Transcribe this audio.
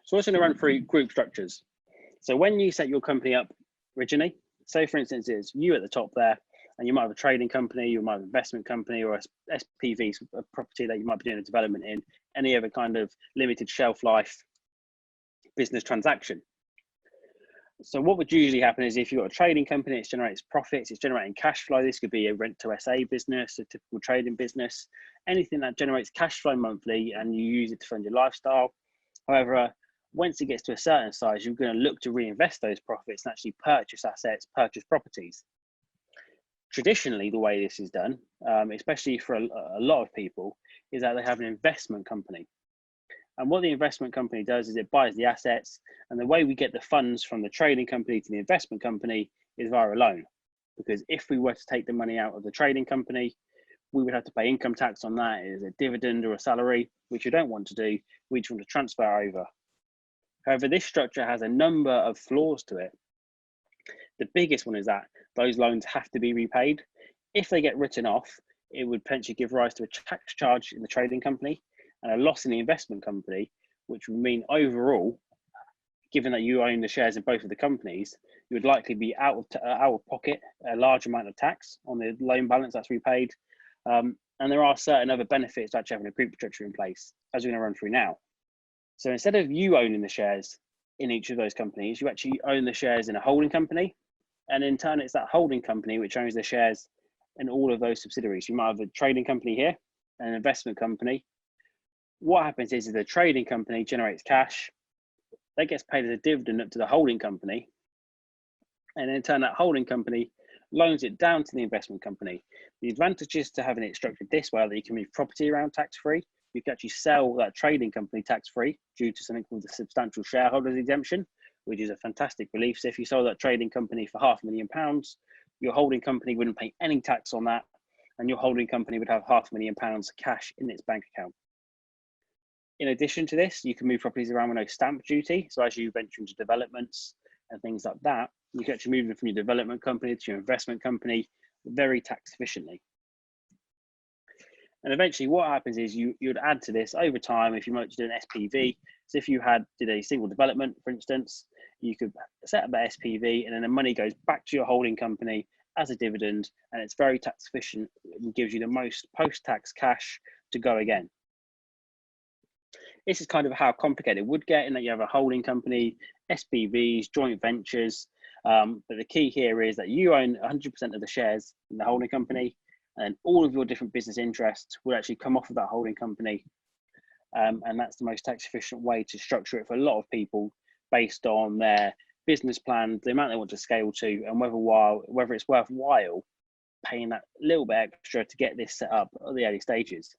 So we're just going to run through group structures. So when you set your company up originally, say for instance, it's you at the top there, and you might have a trading company, you might have an investment company, or a SPV, a property that you might be doing a development in, any other kind of limited shelf life business transaction. So what would usually happen is if you've got a trading company, it generates profits, it's generating cash flow. This could be a rent to SA business, a typical trading business, anything that generates cash flow monthly and you use it to fund your lifestyle. However, once it gets to a certain size, you're going to look to reinvest those profits and actually purchase assets, purchase properties. Traditionally, the way this is done, especially for a lot of people, is that they have an investment company. And what the investment company does is it buys the assets, and the way we get the funds from the trading company to the investment company is via a loan. Because if we were to take the money out of the trading company, we would have to pay income tax on that as a dividend or a salary, which you don't want to do. We just want to transfer over. However, this structure has a number of flaws to it. The biggest one is that those loans have to be repaid. If they get written off, it would potentially give rise to a tax charge in the trading company and a loss in the investment company, which would mean overall, given that you own the shares in both of the companies, you would likely be out of pocket a large amount of tax on the loan balance that's repaid. And there are certain other benefits to actually having a group structure in place, as we're going to run through now. So instead of you owning the shares in each of those companies, you actually own the shares in a holding company. And in turn, it's that holding company which owns the shares in all of those subsidiaries. You might have a trading company here, an investment company. What happens is the trading company generates cash, that gets paid as a dividend up to the holding company. And in turn, that holding company loans it down to the investment company. The advantages to having it structured this way are that you can move property around tax-free. You can actually sell that trading company tax-free due to something called the substantial shareholders exemption, which is a fantastic relief. So if you sold that trading company for £500,000, your holding company wouldn't pay any tax on that, and your holding company would have £500,000 cash in its bank account. In addition to this, you can move properties around with no stamp duty. So as you venture into developments and things like that, you can actually move them from your development company to your investment company very tax efficiently. And eventually what happens is you would add to this over time if you wanted to do an SPV. So if you did a single development, for instance, you could set up that SPV and then the money goes back to your holding company as a dividend, and it's very tax efficient and gives you the most post-tax cash to go again. This is kind of how complicated it would get in that you have a holding company, SPVs, joint ventures. But the key here is that you own 100% of the shares in the holding company, and all of your different business interests will actually come off of that holding company. And that's the most tax efficient way to structure it for a lot of people based on their business plan, the amount they want to scale to, and whether it's worthwhile paying that little bit extra to get this set up at the early stages.